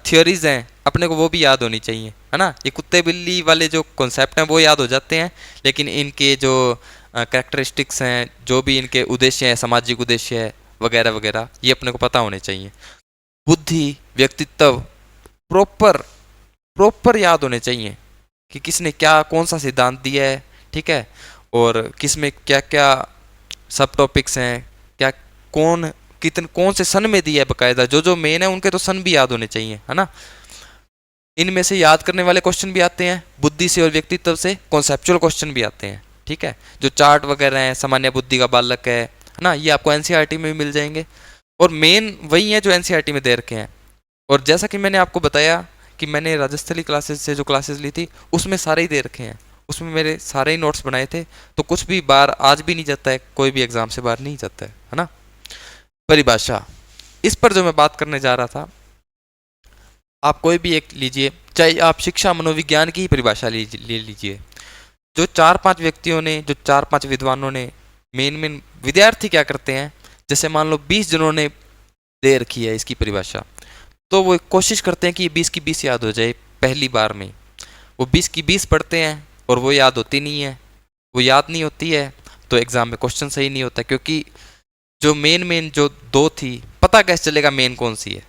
[SPEAKER 2] थियोरीज हैं अपने को वो भी याद होनी चाहिए, है ना। ये कुत्ते बिल्ली वाले जो कॉन्सेप्ट हैं वो याद हो जाते हैं, लेकिन इनके जो कैरेक्टरिस्टिक्स हैं, जो भी इनके उद्देश्य हैं, सामाजिक उद्देश्य है वगैरह वगैरह, ये अपने को पता होने चाहिए। बुद्धि, व्यक्तित्व प्रॉपर प्रॉपर याद होने चाहिए कि किसने क्या कौन सा सिद्धांत दिया है, ठीक है, और किसमें क्या क्या सब टॉपिक्स हैं, क्या कौन कौन से सन में दिया है बकायदा, जो जो मेन है उनके तो सन भी याद होने चाहिए, है ना। इनमें से याद करने वाले क्वेश्चन भी आते हैं, बुद्धि से और व्यक्तित्व से कॉन्सेप्चुअल क्वेश्चन भी आते हैं, ठीक है। जो चार्ट वगैरह हैं, सामान्य बुद्धि का बालक है ना, ये आपको एनसीईआरटी में भी मिल जाएंगे, और मेन वही है जो एनसीईआरटी में दे रखे हैं। और जैसा कि मैंने आपको बताया कि मैंने राजस्थली क्लासेस से जो क्लासेस ली थी उसमें सारे ही दे रखे हैं, उसमें मेरे सारे ही नोट्स बनाए थे, तो कुछ भी बाहर आज भी नहीं जाता है, कोई भी एग्जाम से बाहर नहीं जाता है ना। परिभाषा, इस पर जो मैं बात करने जा रहा था, आप कोई भी एक लीजिए, चाहे आप शिक्षा मनोविज्ञान की ही परिभाषा ले लीजिए। जो 4-5 व्यक्तियों ने, जो 4-5 विद्वानों ने, मेन विद्यार्थी क्या करते हैं, जैसे मान लो 20 जनों ने दे रखी है इसकी परिभाषा, तो वो कोशिश करते हैं कि 20 की 20 याद हो जाए पहली बार में। वो 20 की 20 पढ़ते हैं और वो याद होती नहीं है, वो याद नहीं होती है तो एग्ज़ाम में क्वेश्चन सही नहीं होता, क्योंकि जो मेन जो दो थी, पता कैसे चलेगा मेन कौन सी है?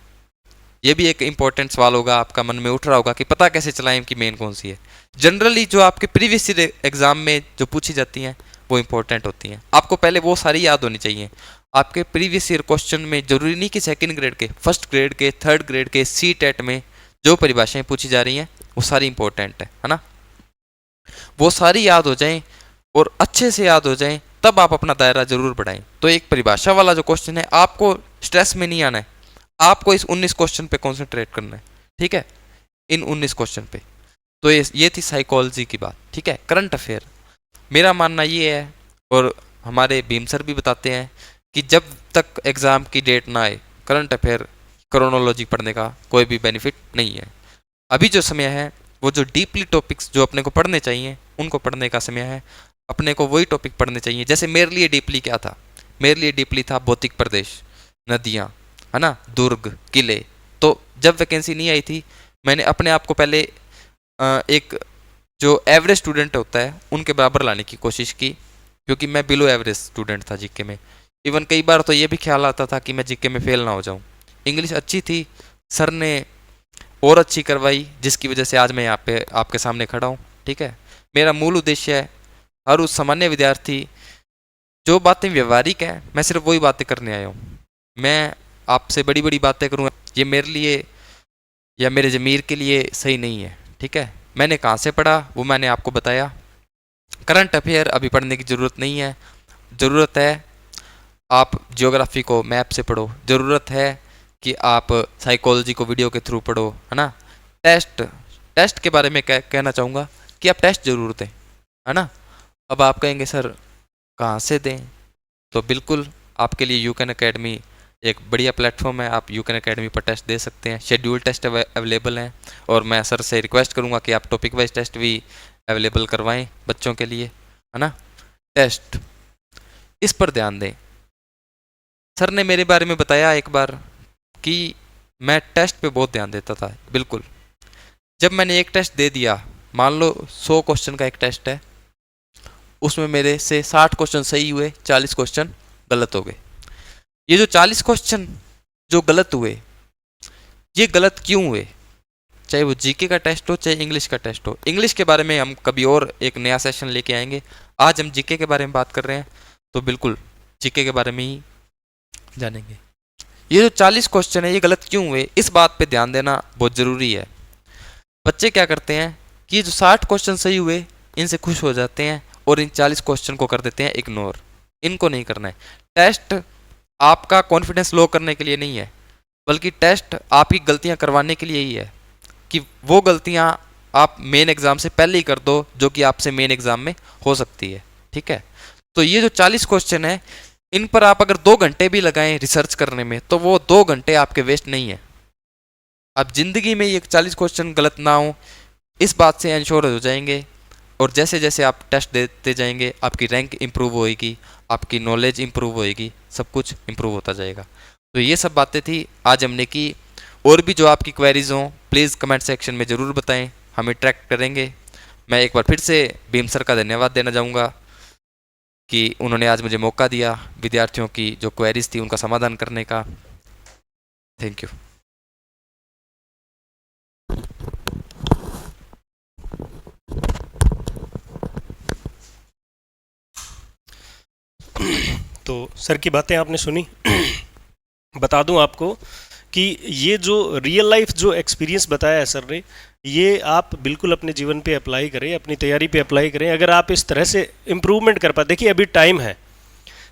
[SPEAKER 2] ये भी एक इंपॉर्टेंट सवाल होगा, आपका मन में उठ रहा होगा कि पता कैसे चलाएं कि मेन कौन सी है। जनरली जो आपके प्रीवियस ईयर एग्जाम में जो पूछी जाती हैं वो इंपॉर्टेंट होती हैं, आपको पहले वो सारी याद होनी चाहिए। आपके प्रीवियस ईयर क्वेश्चन में जरूरी नहीं कि सेकंड ग्रेड के, फर्स्ट ग्रेड के, थर्ड ग्रेड के, सी टेट में जो परिभाषाएं पूछी जा रही हैं वो सारी इंपॉर्टेंट है ना। वो सारी याद हो जाएं और अच्छे से याद हो जाएं, तब आप अपना दायरा जरूर बढ़ाएं। तो एक परिभाषा वाला जो क्वेश्चन है, आपको स्ट्रेस में नहीं आना है, आपको इस 19 क्वेश्चन पे कंसंट्रेट करना है, ठीक है, इन 19 क्वेश्चन पे। तो ये थी साइकोलॉजी की बात, ठीक है। करंट अफेयर, मेरा मानना ये है, और हमारे भीम सर भी बताते हैं कि जब तक एग्ज़ाम की डेट ना आए करंट अफेयर क्रोनोलॉजी पढ़ने का कोई भी बेनिफिट नहीं है। अभी जो समय है वो जो डीपली टॉपिक्स जो अपने को पढ़ने चाहिए उनको पढ़ने का समय है। अपने को वही टॉपिक पढ़ने चाहिए। जैसे मेरे लिए डीपली क्या था, मेरे लिए डीपली था भौतिक प्रदेश, नदियाँ, है ना, दुर्ग, किले। तो जब वैकेंसी नहीं आई थी, मैंने अपने आप को पहले एक जो एवरेज स्टूडेंट होता है उनके बराबर लाने की कोशिश की, क्योंकि मैं बिलो एवरेज स्टूडेंट था जीके में। इवन कई बार तो ये भी ख्याल आता था कि मैं जीके में फेल ना हो जाऊं। इंग्लिश अच्छी थी, सर ने और अच्छी करवाई, जिसकी वजह से आज मैं यहाँ पे आपके सामने खड़ा हूँ, ठीक है। मेरा मूल उद्देश्य है हर उस सामान्य विद्यार्थी, जो बातें व्यवहारिक हैं, मैं सिर्फ वही बातें करने आया हूँ। मैं आपसे बड़ी बड़ी बातें करूँगा, ये मेरे लिए या मेरे ज़मीर के लिए सही नहीं है, ठीक है। मैंने कहाँ से पढ़ा वो मैंने आपको बताया। करंट अफेयर अभी पढ़ने की ज़रूरत नहीं है, ज़रूरत है आप जियोग्राफी को मैप से पढ़ो, ज़रूरत है कि आप साइकोलॉजी को वीडियो के थ्रू पढ़ो, है ना। टेस्ट के बारे में कहना चाहूँगा कि आप टेस्ट ज़रूर दें, है ना। अब आप कहेंगे सर कहाँ से दें, तो बिल्कुल आपके लिए यूकैन अकेडमी एक बढ़िया प्लेटफॉर्म है। आप यूकैन अकेडमी पर टेस्ट दे सकते हैं, शेड्यूल टेस्ट अवेलेबल हैं, और मैं सर से रिक्वेस्ट करूँगा कि आप टॉपिक वाइज टेस्ट भी अवेलेबल करवाएं बच्चों के लिए, है ना। टेस्ट, इस पर ध्यान दें। सर ने मेरे बारे में बताया एक बार कि मैं टेस्ट पे बहुत ध्यान देता था, बिल्कुल। जब मैंने एक टेस्ट दे दिया, मान लो 100 क्वेश्चन का एक टेस्ट है, उसमें मेरे से 60 क्वेश्चन सही हुए, 40 क्वेश्चन गलत हो गए। ये जो 40 क्वेश्चन जो गलत हुए, ये गलत क्यों हुए? चाहे वो जीके का टेस्ट हो, चाहे इंग्लिश का टेस्ट हो। इंग्लिश के बारे में हम कभी और एक नया सेशन लेके आएंगे, आज हम जीके के बारे में बात कर रहे हैं, तो बिल्कुल जीके के बारे में ही जानेंगे। ये जो 40 क्वेश्चन है ये गलत क्यों हुए, इस बात पे ध्यान देना बहुत ज़रूरी है। बच्चे क्या करते हैं कि जो 60 क्वेश्चन सही हुए इनसे खुश हो जाते हैं और इन 40 क्वेश्चन को कर देते हैं इग्नोर। इनको नहीं करना है। टेस्ट आपका कॉन्फिडेंस लो करने के लिए नहीं है, बल्कि टेस्ट आपकी गलतियां करवाने के लिए ही है, कि वो गलतियां आप मेन एग्ज़ाम से पहले ही कर दो जो कि आपसे मेन एग्ज़ाम में हो सकती है, ठीक है। तो ये जो 40 क्वेश्चन है, इन पर आप अगर 2 घंटे भी लगाएं रिसर्च करने में, तो वो 2 घंटे आपके वेस्ट नहीं है। अब ज़िंदगी में ये 40 क्वेश्चन गलत ना हो, इस बात से इंश्योर हो जाएंगे। और जैसे जैसे आप टेस्ट देते जाएंगे, आपकी रैंक इंप्रूव होएगी, आपकी नॉलेज इंप्रूव होएगी, सब कुछ इंप्रूव होता जाएगा। तो ये सब बातें थी आज हमने की। और भी जो आपकी क्वेरीज हों प्लीज़ कमेंट सेक्शन में ज़रूर बताएं, हमें ट्रैक करेंगे। मैं एक बार फिर से भीम सर का धन्यवाद देना चाहूँगा कि उन्होंने आज मुझे मौका दिया विद्यार्थियों की जो क्वेरीज थी उनका समाधान करने का। Thank you.
[SPEAKER 1] तो सर की बातें आपने सुनी। बता दूं आपको कि ये जो रियल लाइफ जो एक्सपीरियंस बताया है सर ने, ये आप बिल्कुल अपने जीवन पे अप्लाई करें, अपनी तैयारी पे अप्लाई करें। अगर आप इस तरह से इम्प्रूवमेंट कर पाए, देखिए अभी टाइम है,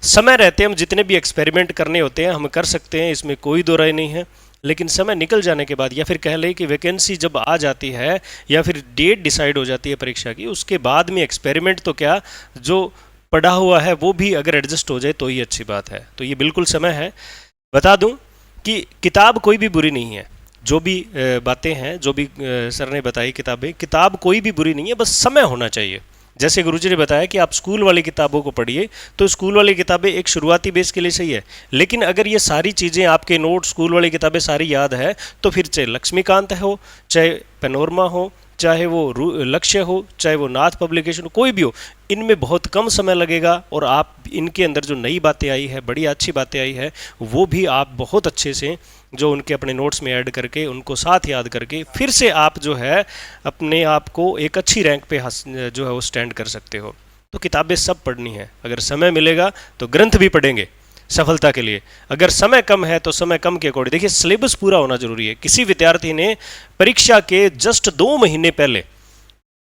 [SPEAKER 1] समय रहते हम जितने भी एक्सपेरिमेंट करने होते हैं हम कर सकते हैं, इसमें कोई दो राय नहीं है। लेकिन समय निकल जाने के बाद, या फिर कह लें कि वैकेंसी जब आ जाती है या फिर डेट डिसाइड हो जाती है परीक्षा की, उसके बाद में एक्सपेरिमेंट तो क्या, जो पढ़ा हुआ है वो भी अगर एडजस्ट हो जाए तो ही अच्छी बात है। तो ये बिल्कुल समय है। बता दूं कि किताब कोई भी बुरी नहीं है, जो भी बातें हैं, जो भी सर ने बताई किताब कोई भी बुरी नहीं है, बस समय होना चाहिए। जैसे गुरुजी ने बताया कि आप स्कूल वाली किताबों को पढ़िए, तो स्कूल वाली किताबें एक शुरुआती बेस के लिए सही है। लेकिन अगर ये सारी चीज़ें आपके नोट स्कूल वाली किताबें सारी याद है, तो फिर चाहे लक्ष्मीकांत हो, चाहे पैनोरमा हो, चाहे वो लक्ष्य हो, चाहे वो नाथ पब्लिकेशन हो, कोई भी हो, इनमें बहुत कम समय लगेगा और आप इनके अंदर जो नई बातें आई है, बड़ी अच्छी बातें आई है, वो भी आप बहुत अच्छे से जो उनके अपने नोट्स में ऐड करके उनको साथ याद करके फिर से आप जो है अपने आप को एक अच्छी रैंक पे जो है वो स्टैंड कर सकते हो। तो किताबें सब पढ़नी है। अगर समय मिलेगा तो ग्रंथ भी पढ़ेंगे सफलता के लिए। अगर समय कम है तो समय कम के अकॉर्डिंग देखिए, सिलेबस पूरा होना जरूरी है। किसी विद्यार्थी ने परीक्षा के जस्ट 2 महीने पहले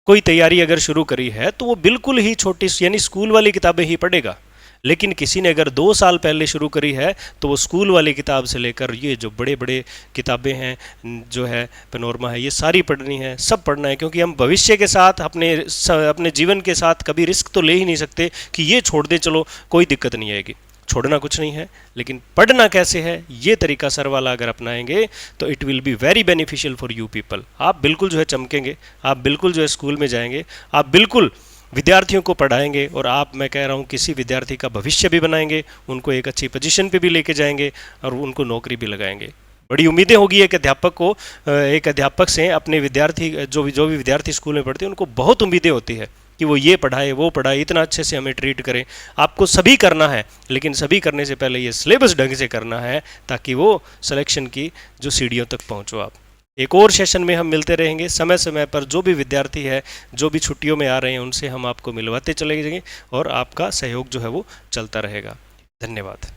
[SPEAKER 1] कोई तैयारी अगर शुरू करी है तो वो बिल्कुल ही छोटी यानी स्कूल वाली किताबें ही पढ़ेगा। लेकिन किसी ने अगर 2 साल पहले शुरू करी है तो वो स्कूल वाली किताब से लेकर ये जो बड़े बड़े किताबें हैं, जो है पैनोरमा है, ये सारी पढ़नी है, सब पढ़ना है। क्योंकि हम भविष्य के साथ अपने जीवन के साथ कभी रिस्क तो ले ही नहीं सकते कि ये छोड़ दे, चलो कोई दिक्कत नहीं आएगी। छोड़ना कुछ नहीं है, लेकिन पढ़ना कैसे है, ये तरीका सर वाला अगर अपनाएंगे तो it will be very beneficial for you people. आप बिल्कुल जो है चमकेंगे, आप बिल्कुल जो है स्कूल में जाएंगे, आप बिल्कुल विद्यार्थियों को पढ़ाएंगे और आप, मैं कह रहा हूँ, किसी विद्यार्थी का भविष्य भी बनाएंगे, उनको एक अच्छी पोजीशन पे भी लेके जाएंगे और उनको नौकरी भी लगाएंगे। बड़ी उम्मीदें होगी एक अध्यापक को, एक अध्यापक से अपने विद्यार्थी जो भी विद्यार्थी स्कूल में पढ़ते हैं उनको बहुत उम्मीदें होती है कि वो ये पढ़ाए, वो पढ़ाए, इतना अच्छे से हमें ट्रीट करें। आपको सभी करना है, लेकिन सभी करने से पहले ये सिलेबस ढंग से करना है ताकि वो सिलेक्शन की जो सीढ़ियों तक पहुंचो आप। एक और सेशन में हम मिलते रहेंगे समय समय पर। जो भी विद्यार्थी है, जो भी छुट्टियों में आ रहे हैं, उनसे हम आपको मिलवाते चले जाएंगे और आपका सहयोग जो है वो चलता रहेगा। धन्यवाद।